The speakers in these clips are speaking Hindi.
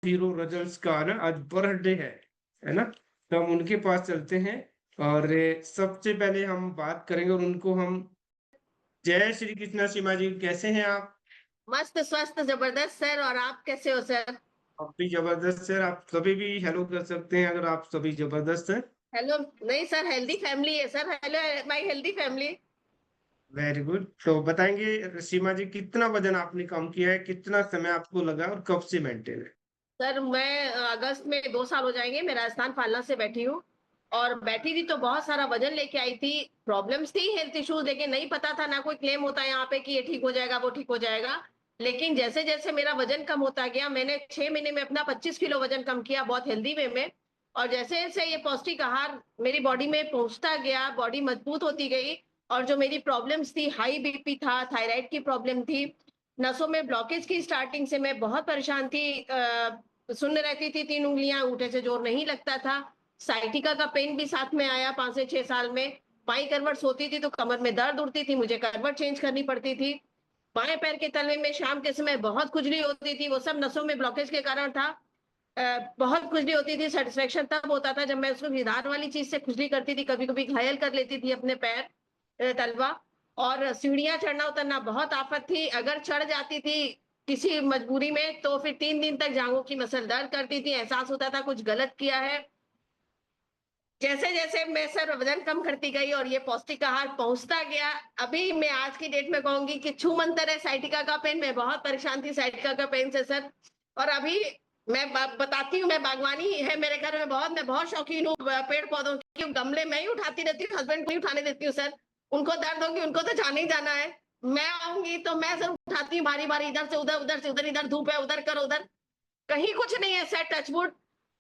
हीरो रिजल्ट्स का ना आज बर्थडे है ना? तो हम उनके पास चलते हैं और सबसे पहले हम बात करेंगे और उनको हम जय श्री कृष्णा सीमा जी, कैसे हैं आप? मस्त स्वस्थ जबरदस्त सर। और आप कैसे हो सर? आप भी जबरदस्त सर, आप कभी भी हेलो कर सकते हैं अगर आप सभी जबरदस्त हैं। हेलो। नहीं सर, हेल्दी फैमिली है sir. Hello my healthy family. Very good. तो बताएंगे सीमा जी, कितना वजन आपने कम किया है, कितना समय आपको लगा और कब से मेंटेन है? सर मैं अगस्त में 2 साल हो जाएंगे। मैं राजस्थान फालना से बैठी हूँ। और बैठी थी तो बहुत सारा वजन लेके आई थी। प्रॉब्लम्स थी, हेल्थ इश्यूज, लेकिन नहीं पता था ना कोई क्लेम होता है यहाँ पे कि ये ठीक हो जाएगा वो ठीक हो जाएगा। लेकिन जैसे जैसे मेरा वजन कम होता गया, मैंने 6 महीने में अपना 25 किलो वजन कम किया, बहुत हेल्दी वे में। और जैसे जैसे ये पौष्टिक आहार मेरी बॉडी में पहुंचता गया, बॉडी मजबूत होती गई। और जो मेरी प्रॉब्लम्स थी, हाई बीपी था, थायराइड की प्रॉब्लम थी, नसों में ब्लॉकेज की, स्टार्टिंग से मैं बहुत परेशान थी। सुन्न रहती थी, 3 उंगलियां, अंगूठे से जोर नहीं लगता था। साइटिका का पेन भी साथ में आया 5 से 6 साल में। बाई करवट सोती थी तो कमर में दर्द उठती थी, मुझे करवट चेंज करनी पड़ती थी। बाएं पैर के तलवे में शाम के समय बहुत खुजली होती थी, वो सब नसों में ब्लॉकेज के कारण था। बहुत खुजली होती थी। सेटिस्फेक्शन तब होता था जब मैं उसको धार वाली चीज से खुजली करती थी, कभी कभी घायल कर लेती थी अपने पैर, तलवा। और सीढ़ियां चढ़ना उतरना बहुत आफत थी। अगर चढ़ जाती थी किसी मजबूरी में तो फिर 3 दिन तक जांघों की मसल दर्द करती थी, एहसास होता था कुछ गलत किया है। जैसे जैसे मैं सर वजन कम करती गई और ये पौष्टिक आहार पहुंचता गया, अभी मैं आज की डेट में कहूंगी कि छूमंतर है साइटिका का पेन। मैं बहुत परेशान थी साइटिका का पेन से सर। और अभी मैं बताती हूँ, मैं बागवानी है मेरे घर में बहुत, मैं बहुत शौकीन हूँ पेड़ पौधों की। गमले मैं ही उठाती रहती हूँ, हस्बैंड को ही उठाने देती हूँ सर। उनको दर्द होगी, उनको तो जाना ही जाना है। मैं आऊंगी तो मैं सर उठाती हूँ बारी बारी, इधर से उधर, उधर से उधर, इधर धूप है उधर करो उधर। कहीं कुछ नहीं है सर, टचवुड।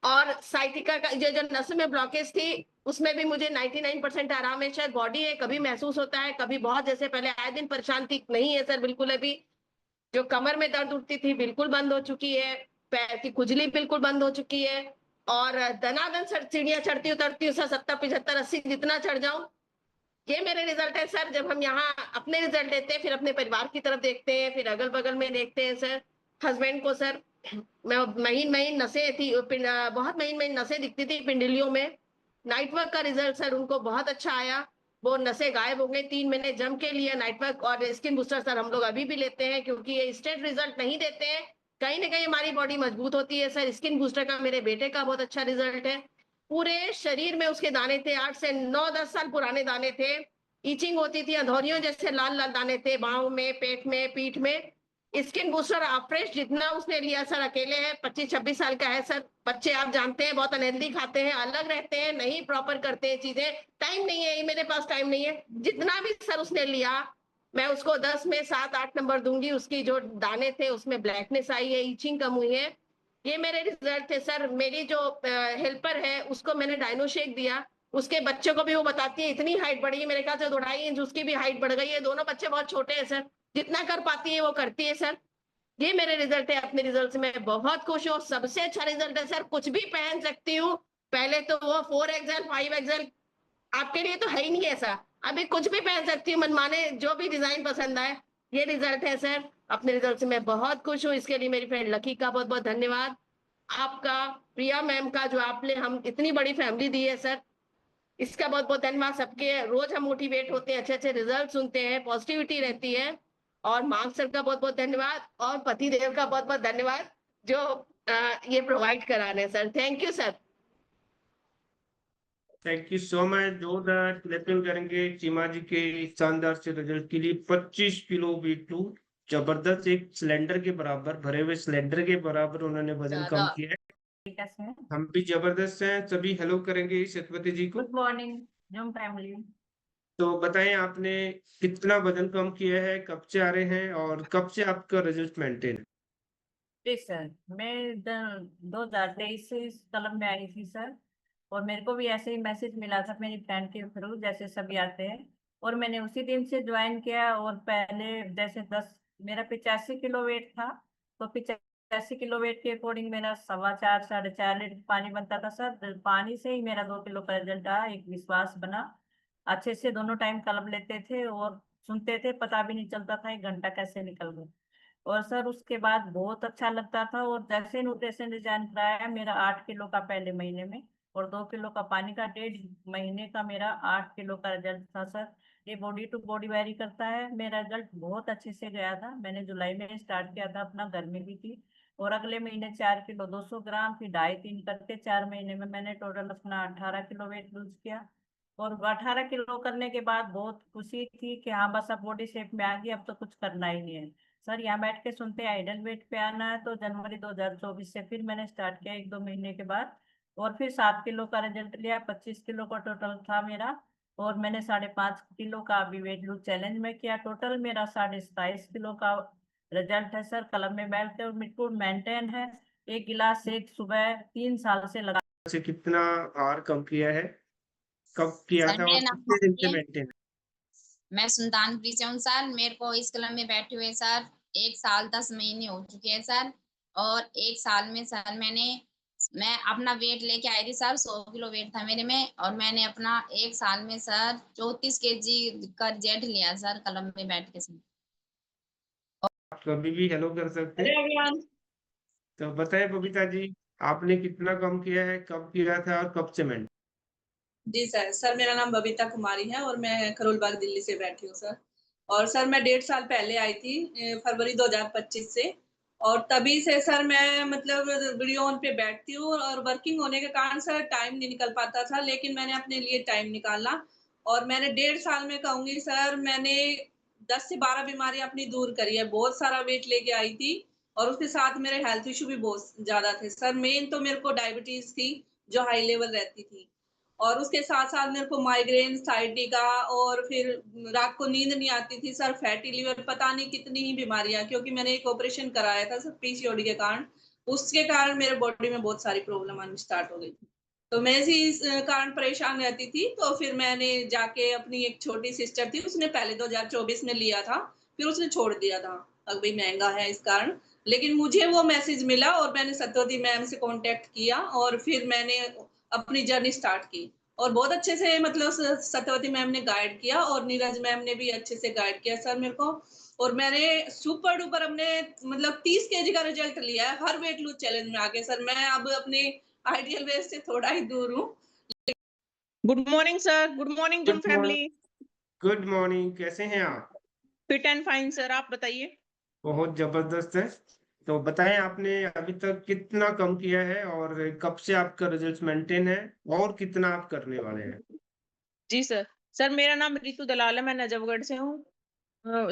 और साइटिका का जो नस में ब्लॉकेज थी उसमें भी मुझे 99% आराम है। शायद बॉडी है, कभी महसूस होता है, कभी बहुत, जैसे पहले आए दिन परेशान थी, नहीं है सर बिल्कुल। अभी जो कमर में दर्द उठती थी बिल्कुल बंद हो चुकी है। पैर की खुजली बिल्कुल बंद हो चुकी है। और दनादन सर सीढ़ियां चढ़ती उतरती हूँ सर, 70 75 80 जितना चढ़ जाऊं। ये मेरे रिजल्ट है सर। जब हम यहाँ अपने रिजल्ट लेते हैं, फिर अपने परिवार की तरफ देखते हैं, फिर अगल बगल में देखते हैं सर। हस्बैंड को सर, मैं महीन महीन नसें थी, बहुत महीन महीन नसें दिखती थी पिंडलियों में। नाइट वर्क का रिजल्ट सर उनको बहुत अच्छा आया। वो नसें गायब हो गई, 3 महीने जम के लिए नाइट वर्क और स्किन बूस्टर सर हम लोग अभी भी लेते हैं, क्योंकि ये स्टेट रिजल्ट नहीं देते हैं। कहीं ना कहीं हमारी बॉडी मजबूत होती है सर। स्किन बूस्टर का मेरे बेटे का बहुत अच्छा रिजल्ट है। पूरे शरीर में उसके दाने थे, 8 से 9 10 साल पुराने दाने थे। इचिंग होती थी, अधौरियों जैसे लाल लाल दाने थे बाहों में, पेट में, पीठ में। स्किन बूस्टर आफ्रेश जितना उसने लिया सर, अकेले है, 25 26 साल का है सर। बच्चे आप जानते हैं बहुत अनहेल्दी खाते हैं, अलग रहते हैं, नहीं प्रॉपर करते हैं चीजें। टाइम नहीं है, मेरे पास टाइम नहीं है। जितना भी सर उसने लिया, मैं उसको 10 में 7 8 नंबर दूंगी। उसकी जो दाने थे उसमें ब्लैकनेस आई है, इचिंग कम हुई है। ये मेरे रिजल्ट थे सर। मेरी जो हेल्पर है उसको मैंने डायनो शेक दिया, उसके बच्चे को भी वो बताती है इतनी हाइट बढ़ी है, मेरे ख्याल से 2 2.5 इंच उसकी भी हाइट बढ़ गई है। दोनों बच्चे बहुत छोटे हैं सर, जितना कर पाती है वो करती है सर। ये मेरे रिजल्ट है। अपने रिजल्ट से मैं बहुत खुश हूँ। सबसे अच्छा रिजल्ट है सर, कुछ भी पहन सकती हूँ। पहले तो वो 4 XL 5 XL आपके लिए तो है ही नहीं ऐसा। अभी कुछ भी पहन सकती हूँ मनमाने, जो भी डिजाइन पसंद आए। ये रिजल्ट है सर। अपने रिजल्ट से मैं बहुत खुश हूँ। इसके लिए मेरी फ्रेंड लकी का बहुत बहुत धन्यवाद। आपका, प्रिया मैम का, जो आपने हम इतनी बड़ी फैमिली दी है सर, इसका बहुत बहुत धन्यवाद। सबके रोज हम मोटिवेट होते हैं, अच्छे अच्छे रिजल्ट सुनते हैं, पॉजिटिविटी रहती है। और मार्क सर का बहुत बहुत धन्यवाद, और पति देव का बहुत बहुत धन्यवाद, जो ये प्रोवाइड करा रहे हैं sir. Thank you sir. Thank you so much. जोरदार क्लैपिंग करेंगे सीमा जी के शानदार से रिजल्ट के लिए। 25 किलो वेट टू, जबरदस्त, एक सिलेंडर के बराबर, भरे हुए सिलेंडर के बराबर उन्होंने वजन ज्यादा। कम किया है। कैसे हैं? हम भी जबरदस्त हैं। सभी हेलो करेंगे सत्यवती जी को। Good morning zoom family. तो बताएं, आपने कितना वजन कम किया है, कब से आ रहे हैं और कब से आपका रिजल्ट मेंटेन है? जी सर, मैं 2023 से इस कलम में आई थी सर। और मेरे को भी ऐसे ही मैसेज मिला था मेरी फ्रेंड के थ्रू, जैसे सभी आते हैं। और मैंने उसी दिन से ज्वाइन किया। और पहले जैसे 10, मेरा 85 किलो वेट था। तो 85 किलो वेट के अकॉर्डिंग मेरा 4.25 4.5 लीटर पानी बनता था सर। पानी से ही मेरा 2 किलो का रिजल्ट आया, एक विश्वास बना। अच्छे से दोनों टाइम कलम लेते थे और सुनते थे, पता भी नहीं चलता था 1 घंटा कैसे निकल गया। और सर उसके बाद बहुत अच्छा लगता था। और जैसे न्यूट्रिशन डिजाइन कराया मेरा 8 किलो का पहले महीने में, और 2 किलो का पानी का 1.5 महीने का मेरा 8 किलो का रिजल्ट था सर। ये बॉडी टू बॉडी वेरी करता है। मेरा रिजल्ट बहुत अच्छे से गया था। मैंने जुलाई में स्टार्ट किया था, अपना गर्मी भी थी। और अगले महीने 4 किलो 200 ग्राम, फिर 2.5-3 करके 4 महीने में मैंने टोटल अपना 18 किलो वेट लूज किया। और 18 किलो करने के बाद बहुत खुशी थी कि हाँ बस अब बॉडी शेप में आ गई, अब तो कुछ करना ही नहीं है। सर यहाँ बैठ के सुनते हैं आइडल वेट पे आना है, तो जनवरी 2024 से फिर मैंने स्टार्ट किया 1-2 महीने के बाद। और फिर 7 किलो का रिजल्ट लिया, 25 किलो का टोटल था मेरा। और मैंने 5.5 किलो का अभी वेट लूज चैलेंज में किया। टोटल मेरा 27.5 किलो का रिजल्ट है सर। कलम में बैठ के और बिल्कुल मेंटेन है। 1 गिलास एक सुबह 3 साल से लगा। से कितना भार कम किया है, कब किया सर था मेरा और नाम कितने दिन स्वाति से है। मेंटेन है? मैं सुल्तानपुरी से हूँ सर। मेरे को इस क्लब में बैठे हुए सर 1 साल 10 महीने हो चुके हैं सर। और 1 साल में सर मैं अपना वेट लेके आई थी सर। 100 किलो वेट था मेरे में, और मैंने अपना 1 साल में सर 34 kg का रिजल्ट लिया सर, क्लब में बैठ के सर। आप कभी भी हेलो कर सकते हैं। तो बताएं बबीता जी, आपने कितना कम किया है, कब किया था और कब से मेंटेन? जी सर मेरा नाम बबीता कुमारी है और मैं करोलबाग दिल्ली से बैठी हूँ सर। और सर मैं 1.5 साल पहले आई थी, फरवरी 2025 से। और तभी से सर मैं मतलब वीडियो ऑन पे बैठती हूँ, और वर्किंग होने के कारण सर टाइम नहीं निकल पाता था, लेकिन मैंने अपने लिए टाइम निकाला। और मैंने 1.5 साल में कहूँगी सर, मैंने 10 से 12 बीमारियाँ अपनी दूर करी है। बहुत सारा वेट लेके आई थी, और उसके साथ मेरे हेल्थ इश्यू भी बहुत ज़्यादा थे सर। मेन तो मेरे को डायबिटीज़ थी, जो हाई लेवल रहती थी। और उसके साथ-साथ मेरे को माइग्रेन, साइटिका, और फिर रात को नींद नहीं आती थी सर, फैटी लिवर, पता नहीं कितनी ही बीमारियाँ, क्योंकि मैंने एक ऑपरेशन कराया था सर पीसीओडी के कारण। उसके कारण मेरे बॉडी में बहुत सारी प्रॉब्लम आनी स्टार्ट हो गई थी। तो मैं इस कारण परेशान रहती थी, तो फिर मैंने जाके अपनी एक छोटी सिस्टर थी, उसने पहले 2024 में लिया था, फिर उसने छोड़ दिया था। अब भई महँगा है इस कारण। लेकिन मुझे वो मैसेज मिला और मैंने सत्वती मैम से कॉन्टैक्ट किया, और फिर मैंने अपनी जर्नी स्टार्ट की। और बहुत अच्छे से मतलब सत्यवती मैम ने गाइड किया, और नीरज मैम ने भी अच्छे से गाइड किया सर मेरे को। और मैंने सुपर डुपर अपने मतलब 30 केजी का रिजल्ट लिया है हर वेट लूज चैलेंज में आके सर। मैं अब अपने आइडियल वेट से थोड़ा ही दूर हूँ। Good morning sir. Good morning gym good morning. Family. Good morning, कैसे हैं आप? फिट एंड फाइन सर, आप बताइए। बहुत जबरदस्त है। तो बताएं आपने अभी तक कितना कम किया है और कब से आपका रिजल्ट मेंटेन है और कितना आप करने वाले हैं? जी सर। सर मेरा नाम रितु दलाल है, मैं नजफगढ़ से हूँ।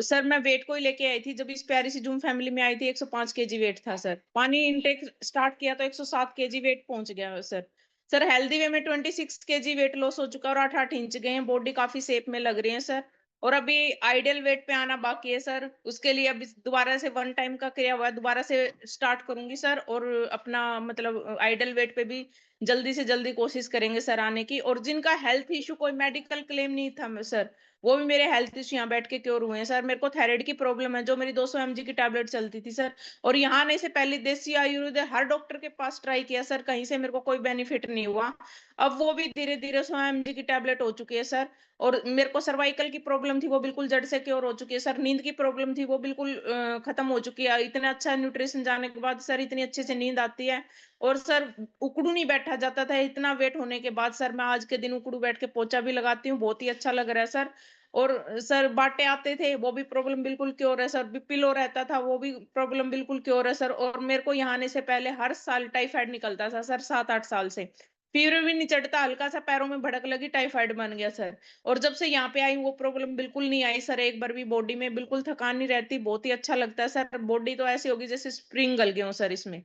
सर मैं वेट को ही लेके आई थी, जब इस प्यारी सी जूम फैमिली में आई थी 105 केजी वेट था सर। पानी इनटेक स्टार्ट किया तो 107 केजी वेट पहुंच गया सर। सर हेल्दी वे में 26 केजी वेट लॉस हो चुका और 8-8 इंच गए हैं, बॉडी काफी शेप में लग रही है सर। और अभी आइडियल वेट पे आना बाकी है सर। उसके लिए अभी दोबारा से 1 टाइम का किया हुआ है, दोबारा से स्टार्ट करूंगी सर। और अपना मतलब आइडियल वेट पे भी जल्दी से जल्दी कोशिश करेंगे सर आने की। और जिनका हेल्थ इशू कोई मेडिकल क्लेम नहीं था सर, वो भी मेरे हेल्थ इश्यू यहाँ बैठ के क्योर हुए हैं सर। मेरे को थायराइड की प्रॉब्लम है, जो मेरी 200 mg की टैबलेट चलती थी सर। और यहाँ आने से पहले देसी आयुर्वेद हर डॉक्टर के पास ट्राई किया सर, कहीं से मेरे को कोई बेनिफिट नहीं हुआ। अब वो भी धीरे धीरे 100 mg की टैबलेट हो चुकी है सर। और मेरे को सर्वाइकल की प्रॉब्लम थी, वो बिल्कुल जड़ से क्योर हो चुकी है सर। नींद की प्रॉब्लम थी, वो बिल्कुल खत्म हो चुकी है। इतना अच्छा न्यूट्रिशन जाने के बाद सर इतनी अच्छे से नींद आती है। और सर उकड़ू नहीं बैठा जाता था इतना वेट होने के बाद सर। मैं आज के दिन उकड़ू बैठ के पोछा भी लगाती हूँ, बहुत ही अच्छा लग रहा है सर। और सर बांटे आते थे, वो भी प्रॉब्लम बिल्कुल क्योर है सर। बीपी लो रहता था, वो भी प्रॉब्लम बिल्कुल क्योर है सर। और मेरे को यहाँ आने से पहले हर साल टाइफाइड निकलता था सर, 7-8 साल से। फीवर भी नहीं चढ़ता, हल्का सा पैरों में भड़क लगी टाइफाइड बन गया सर। और जब से यहाँ पे आई वो प्रॉब्लम बिल्कुल नहीं आई सर, एक बार भी। बॉडी में बिल्कुल थकान नहीं रहती, बहुत ही अच्छा लगता है सर। बॉडी तो ऐसी होगी जैसे स्प्रिंग गल गए हो सर इसमें।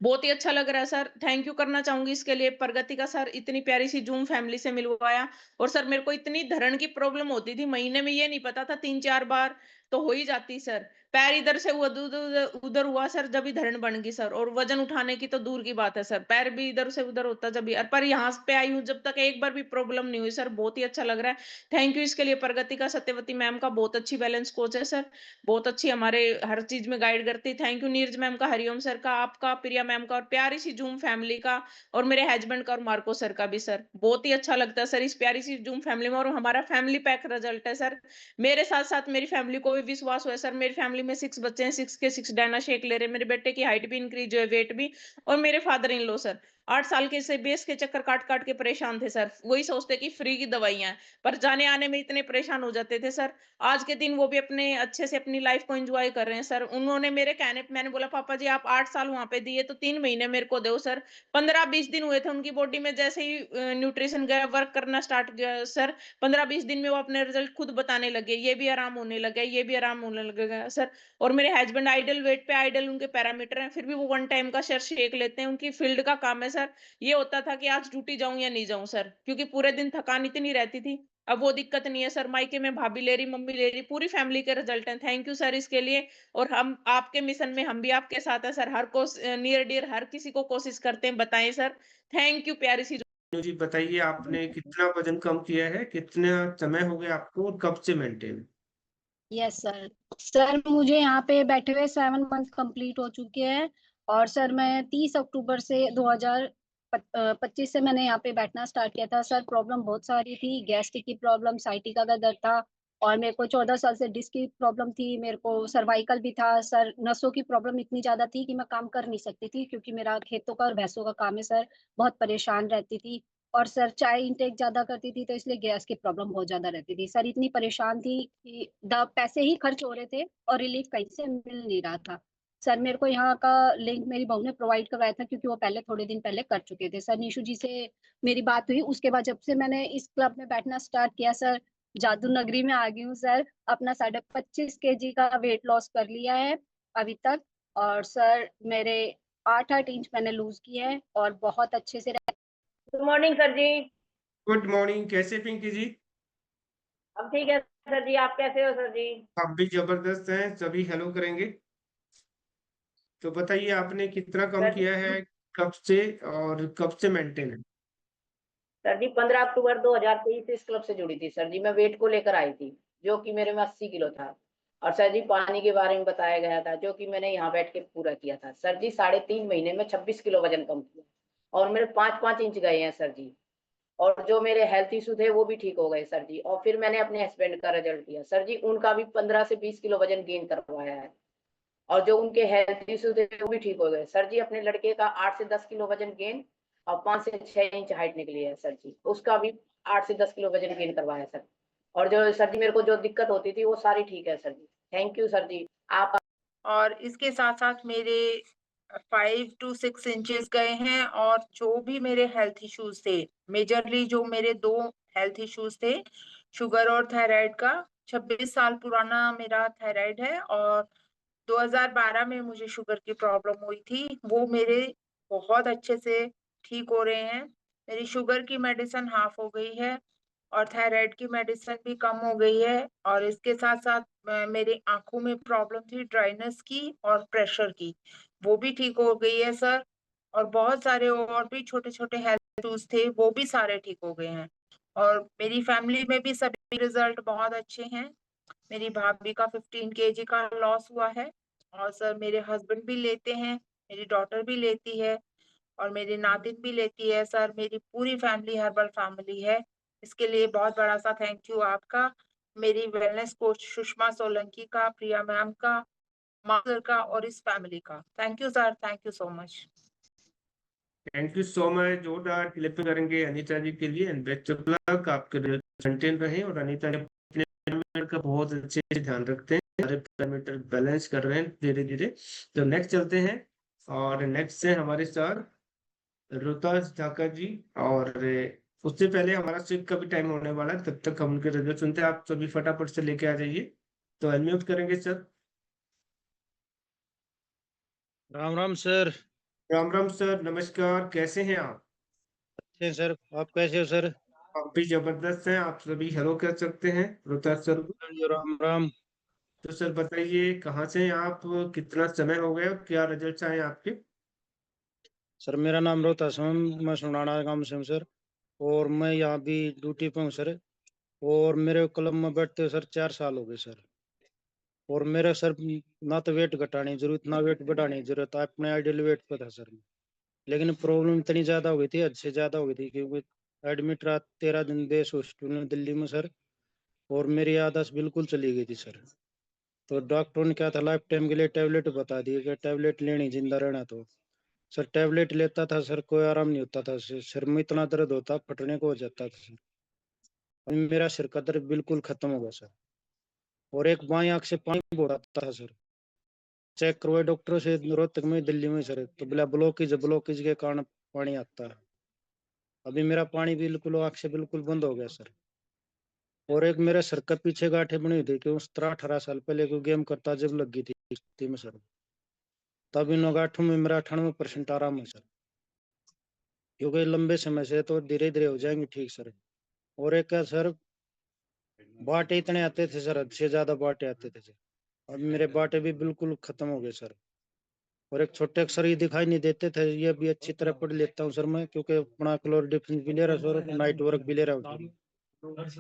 बहुत ही अच्छा लग रहा है सर। थैंक यू करना चाहूंगी इसके लिए प्रगति का सर, इतनी प्यारी सी जूम फैमिली से मिलवाया। और सर मेरे को इतनी धरण की प्रॉब्लम होती थी महीने में, ये नहीं पता था 3-4 बार तो हो ही जाती सर। पैर इधर से उधर उधर उधर हुआ सर, जब ही धरण बन गई सर। और वजन उठाने की तो दूर की बात है सर, पैर भी इधर से उधर होता जब भी। पर यहाँ पे आई हूँ जब तक एक बार भी प्रॉब्लम नहीं हुई सर, बहुत ही अच्छा लग रहा है। थैंक यू इसके लिए प्रगति का, सत्यवती मैम का, बहुत अच्छी बैलेंस कोच है सर। बहुत अच्छी हमारे हर चीज में गाइड करती है। थैंक यू नीरज मैम का, हरिओम सर का, आपका, प्रिया मैम का, और प्यारी सी जूम फैमिली का। और मेरे हस्बैंड का और मार्को सर का भी सर। बहुत ही अच्छा लगता है सर इस प्यारी सी जूम फैमिली में। और हमारा फैमिली पैक रिजल्ट है सर। मेरे साथ साथ मेरी फैमिली को भी विश्वास हुआ है सर। मेरी फैमिली में 6 बच्चे हैं, 6 के 6 डायना शेक ले रहे हैं। मेरे बेटे की हाइट भी इंक्रीज हुई है, वेट भी। और मेरे फादर इन लॉ सर 8 साल के से बेस के चक्कर काट-काट के परेशान थे सर। वही सोचते कि फ्री की दवाइयाँ हैं, पर जाने-आने में इतने परेशान हो जाते थे सर। आज के दिन वो भी अपने अच्छे से अपनी लाइफ को एन्जॉय कर रहे हैं सर। उन्होंने मेरे कहने पे मैंने बोला पापा जी आप 8 साल वहाँ पे दिए तो 3 महीने मेरे को दो सर। 15-20 दिन हुए थे उनकी बॉडी में जैसे ही न्यूट्रिशन गया वर्क करना स्टार्ट किया सर, 15-20 दिन में वो अपने रिजल्ट खुद बताने लगे। ये भी आराम होने लगा, ये भी आराम होने लगेगा सर। और मेरे हस्बैंड आइडल वेट पे आइडल उनके पैरामीटर हैं, फिर भी वो वन टाइम का सर शेक लेते हैं। उनकी फील्ड का काम है सर। ये होता था कि आज ड्यूटी जाऊँ या नहीं जाऊँ सर, क्योंकि पूरे दिन थकान इतनी रहती थी। अब वो दिक्कत नहीं है सर, मायके में भाभी ले रही, मम्मी ले रही, पूरी फैमिली के रिजल्ट हैं। थैंक यू सर इसके लिए। और हम आपके मिशन में हम भी आपके साथ हैं सर। हर को नियर डियर हर किसी को कोशिश करते हैं, बताएँ सर। थैंक यू प्यारी सी जी बताइए आपने कितना वजन कम किया है? कितना समय हो गया आपको और कब से मेंटेन? Yes sir. सर मुझे यहाँ पे बैठे हुए 7 मंथ कंप्लीट हो चुके हैं और सर मैं 30 अक्टूबर से 2025 से मैंने यहाँ पे बैठना स्टार्ट किया था। सर प्रॉब्लम बहुत सारी थी, गैस्ट्रिक की प्रॉब्लम, साइटिका का दर्द था और मेरे को 14 साल से डिस्क की प्रॉब्लम थी, मेरे को सर्वाइकल भी था सर। नसों की प्रॉब्लम इतनी ज्यादा थी कि मैं काम कर नहीं सकती थी क्योंकि मेरा खेतों का और भैंसों का काम है सर। बहुत परेशान रहती थी और सर चाय इंटेक ज़्यादा करती थी तो इसलिए गैस की प्रॉब्लम बहुत ज़्यादा रहती थी। सर इतनी परेशान थी कि द पैसे ही खर्च हो रहे थे और रिलीफ कहीं से मिल नहीं रहा था। सर मेरे को यहाँ का लिंक मेरी बहू ने प्रोवाइड करवाया था क्योंकि वो पहले थोड़े दिन पहले कर चुके थे। सर निशु जी से मेरी बात हुई, उसके बाद जब से मैंने इस क्लब में बैठना स्टार्ट किया सर, जादू नगरी में आ गई हूँ सर। अपना 25.5 kg का वेट लॉस कर लिया है अभी तक और सर मेरे 8-8 इंच मैंने लूज किए हैं और बहुत अच्छे से। गुड मॉर्निंग सर जी। गुड मॉर्निंग, कैसे पिंकी जी? हम ठीक है सर जी, आप कैसे हो सर जी? आप भी जबरदस्त हैं, सभी हेलो करेंगे। तो बताइए आपने कितना कम सर जी किया है, कब से और कब से मेंटेन है? सर जी 15 अक्टूबर 2023 से इस क्लब से जुड़ी थी सर जी। मैं वेट को लेकर आई थी जो कि मेरे में 80 किलो था और सर जी पानी के बारे में बताया गया था जो कि मैंने यहाँ बैठ के पूरा किया था सर जी। 3.5 महीने में 26 किलो वजन कम किया और मेरे 5-5 इंच गए हैं सर जी। और जो मेरे हेल्थ इशू थे वो भी ठीक हो गए सर जी। और फिर मैंने अपने हस्बैंड का रिजल्ट दिया सर जी, उनका भी 15 से 20 किलो वजन गेन करवाया है और जो उनके हेल्थ इशू थे वो भी ठीक हो गए सर जी। अपने लड़के का 8 से 10 किलो वजन गेन और 5 से 6 इंच हाइट निकली है सर जी, उसका भी 8 से 10 किलो वजन गेन करवाया सर। और जो सर जी मेरे को जो दिक्कत होती थी वो सारी ठीक है sir ji. Thank you sir ji. आप और इसके साथ-साथ मेरे 5 टू 6 इंचेस गए हैं और जो भी मेरे हेल्थ इश्यूज़ थे, मेजरली जो मेरे 2 हेल्थ इश्यूज़ थे, शुगर और थायराइड का। 26 साल पुराना मेरा थायराइड है और 2012 में मुझे शुगर की प्रॉब्लम हुई थी, वो मेरे बहुत अच्छे से ठीक हो रहे हैं। मेरी शुगर की मेडिसिन हाफ़ हो गई है और थायराइड की मेडिसिन भी कम हो गई है और इसके साथ-साथ मेरी आँखों में प्रॉब्लम थी ड्राइनेस की और प्रेशर की, वो भी ठीक हो गई है सर। और बहुत सारे और भी छोटे-छोटे हेल्थ इश्यूज़ थे, वो भी सारे ठीक हो गए हैं। और मेरी फैमिली में भी सभी रिज़ल्ट बहुत अच्छे हैं। मेरी भाभी का 15 केजी का लॉस हुआ है और सर मेरे हस्बैंड भी लेते हैं, मेरी डॉटर भी लेती है और मेरी नातिन भी लेती है सर। मेरी पूरी फैमिली हर्बल फैमिली है। इसके लिए बहुत बड़ा-सा थैंक यू आपका, मेरी वेलनेस कोच सुषमा सोलंकी का, प्रिया मैम का, माधुर का और इस फैमिली का। Thank you sir, thank you so much. Thank you so much, जोरदार क्लैपिंग करेंगे अनीता जी के लिए एंड बेस्ट ऑफ लक, आपके मेंटेन रहे। और अनीता जी अपने पैरामीटर का बहुत अच्छे से ध्यान रखते हैं, सारे पैरामीटर बैलेंस कर रहे हैं धीरे-धीरे। तो नेक्स्ट चलते हैं और नेक्स्ट है हमारे सर रोहतास ढाका जी। और उससे पहले हमारा शिफ्ट का भी टाइम होने वाला है, तब तक हम उनके रिजल्ट सुनते हैं। आप सभी फटाफट से लेके आ जाइए। तो अनम्यूट करेंगे sir. Ram Ram sir. Ram Ram sir, नमस्कार, कैसे हैं आप? अच्छे हैं सर, आप कैसे हो सर? आप भी जबरदस्त हैं, आप सभी हेलो कर सकते हैं रोहतास सर को। राम राम। तो सर बताइए कहाँ से हैं आप, कितना समय हो गया और क्या रिजल्ट आए आपके? सर मेरा नाम रोहतास है, मैं सुनाना गांव से हूँ सर। और मैं यहाँ भी ड्यूटी पे हूँ सर। और मेरे क्लब में बैठते सर 4 साल हो गए सर। और मेरा सर ना तो वेट घटाने की जरूरत ना वेट बढ़ाने की जरूरत, अपने आइडियल वेट पे था सर। लेकिन प्रॉब्लम इतनी ज्यादा हो गई थी, हद से ज्यादा हो गई थी, क्योंकि एडमिट रहा 13 दिन देश हॉस्पिटल में दिल्ली में सर। और मेरी आदत बिल्कुल चली गई थी सर। तो डॉक्टर ने क्या था लाइफ टाइम के लिए टैबलेट बता दिए कि टैबलेट लेनी जिंदा रहना। तो सर टैबलेट लेता था सर, कोई आराम नहीं होता था, सिर में इतना दर्द होता, फटने को हो जाता था सर। अभी मेरा सिर का दर्द बिल्कुल खत्म हो गया सर। और एक बाई आंख से पानी बह रहा था सर, चेक करवाए डॉक्टर से रोहतक में, दिल्ली में सर, तो बोला ब्लॉकेज के कारण पानी आता है। अभी मेरा पानी बिल्कुल आंख से बिल्कुल बंद हो गया सर। और एक मेरे सर का पीछे गांठें बनी हुई थी कि उस 18 साल पहले को गेम करता जब लगी थी में सर, तब इन गांठों में मेरा 98% आराम है सर, क्योंकि लंबे समय से तो धीरे धीरे हो जाएंगे ठीक सर। और एक है सर, बाटे इतने आते थे सर, हद से ज्यादा बाटे आते थे सर, अब मेरे बाटे भी बिल्कुल खत्म हो गए सर। और एक छोटे अक्षर ही दिखाई नहीं देते थे, ये भी अच्छी तरह पढ़ लेता हूँ सर मैं, क्योंकि अपना क्लोर डिफेंस भी ले रहा हूँ सर, नाइट वर्क भी ले रहा हूँ सर,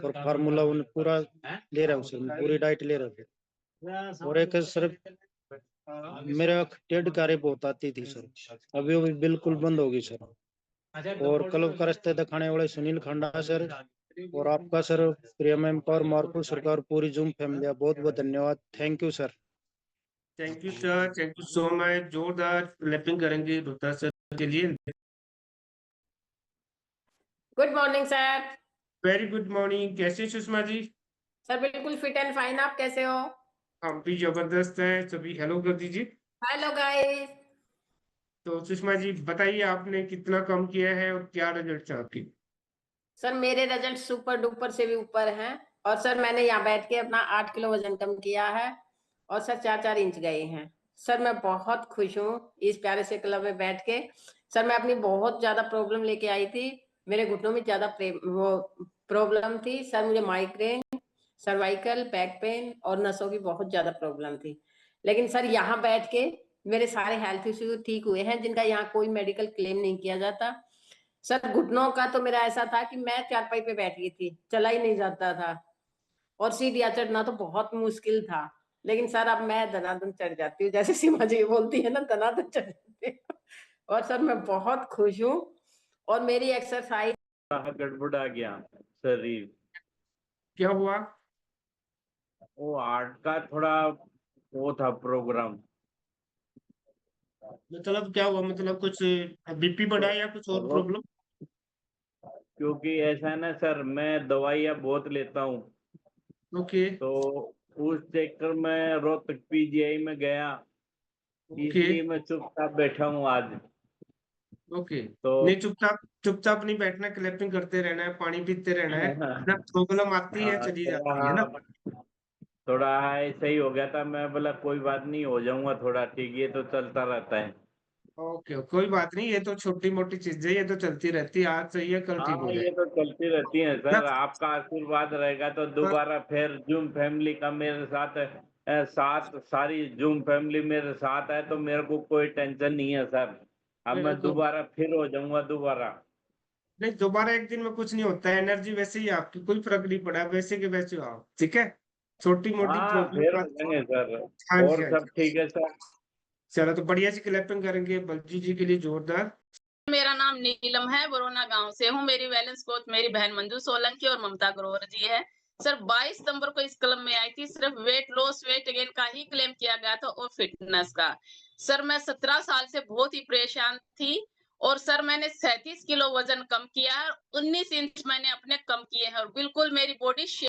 और फार्मूला वन पूरा ले रहा हूँ सर, मैं पूरी डाइट ले रहा हूँ। और एक सर मेरा टेढ़ कारें बहुत आती थी सर, अभी वो भी बिल्कुल बंद हो गई सर। और क्लब का रास्ते दिखाने वाले सुनील खंडा सर, और आपका सर प्रियम एम्पावर मार्को सरकार, पूरी जूम फैमिली, बहुत बहुत धन्यवाद। Thank you sir. Thank you sir, thank you so much. जोरदार क्लैपिंग करेंगे रुद्रा सर के लिए। Good morning sir. Very good morning, कैसे हैं सुषमा जी? सर बिल्कुल फिट एंड फाइन, आप कैसे हो? हम भी जबरदस्त हैं। सभी हेलो कर दीजिए। Hello guys. तो सुषमा जी बताइए, आपने कितना कम किया है और क्या रिजल्ट है आपकी? सर मेरे रिजल्ट सुपर डुपर से भी ऊपर हैं। और सर मैंने यहाँ बैठ के अपना 8 किलो वजन कम किया है और सर 4-4 इंच गए हैं। सर मैं बहुत खुश हूँ इस प्यारे से क्लब में बैठ के। सर मैं अपनी बहुत ज्यादा प्रॉब्लम लेके आई थी, मेरे घुटनों में ज्यादा वो प्रॉब्लम थी सर, मुझे माइग्रेन, सर्वाइकल, बैक पेन और नसों की बहुत ज्यादा प्रॉब्लम थी। लेकिन सर यहाँ बैठ के मेरे सारे हेल्थ इश्यू ठीक हुए हैं, जिनका यहाँ कोई मेडिकल क्लेम नहीं किया जाता। सर घुटनों का तो मेरा ऐसा था कि मैं चारपाई पे बैठ गई थी, चला ही नहीं जाता था, और सीढ़ियाँ चढ़ना तो बहुत मुश्किल था। लेकिन सर अब मैं धनाधन चढ़ जाती हूँ, जैसे सीमा जी बोलती है ना, धनाधन चढ़ जाती हूँ। और सर मैं बहुत खुश हूँ। और मेरी एक्सरसाइज गड़बड़ा गया शरीर, क्या हुआ? वो हार्ट का थोड़ा वो था प्रोग्राम। मतलब क्या हुआ? मतलब कुछ बीपी बढ़ा या कुछ और प्रॉब्लम? क्योंकि ऐसा है ना सर, मैं दवाइयाँ बहुत लेता हूँ, ओके तो उस चक्कर में रोहतक पीजीआई में गया, ओके इसलिए मैं चुपचाप बैठा हूँ आज। ओके। तो नहीं, चुपचाप चुपचाप नहीं बैठना, क्लैपिंग करते रहना है, पानी पीते रहना है ना, प्रॉब्लम आती है हाँ, चली जाती है ना। थोड़ा ऐसा ही हो गया था, मैं बोला कोई बात नहीं, हो जाऊंगा थोड़ा ठीक, ये तो चलता रहता है। ओके, कोई बात नहीं, ये तो छोटी मोटी चीजें, ये तो चलती रहती है, आज सही है कल ठीक हाँ हो ये जाए तो चलती रहती है ना। सर, आपका आशीर्वाद रहेगा तो दोबारा फिर जूम फैमिली का मेरे साथ साथ सारी जूम फैमिली मेरे साथ है, तो मेरे को कोई टेंशन नहीं है सर। अब मैं बिल्कुल। दोबारा फिर हो जाऊंगा दोबारा। नहीं, दोबारा एक दिन में कुछ नहीं होता है, एनर्जी वैसे ही है आपकी, कोई फर्क नहीं पड़ा, वैसे के वैसे हो आप, ठीक है। छोटी मोटी हाँ प्रॉब्लम फिर का। हो जाएंगे सर। हाँ जी, और हाँ सब जी। ठीक है सर। चलो तो बढ़िया सी क्लैपिंग करेंगे बल्जू जी के लिए, जोरदार। मेरा नाम नीलम है, बरोना गांव से हूँ। मेरी बैलेंस कोच मेरी बहन मंजू सोलंकी और ममता ग्रोवर जी है। सर 22 सितंबर को इस क्लब में आई थी, सिर्फ वेट लॉस वेट गेन का ही क्लेम किया गया था और फिटनेस का। सर मैं 17 साल से बहुत ही परेशान थी और सर मैंने 37 किलो वजन कम किया है, 19 इंच मैंने अपने कम किए हैं और बिल्कुल मेरी बॉडी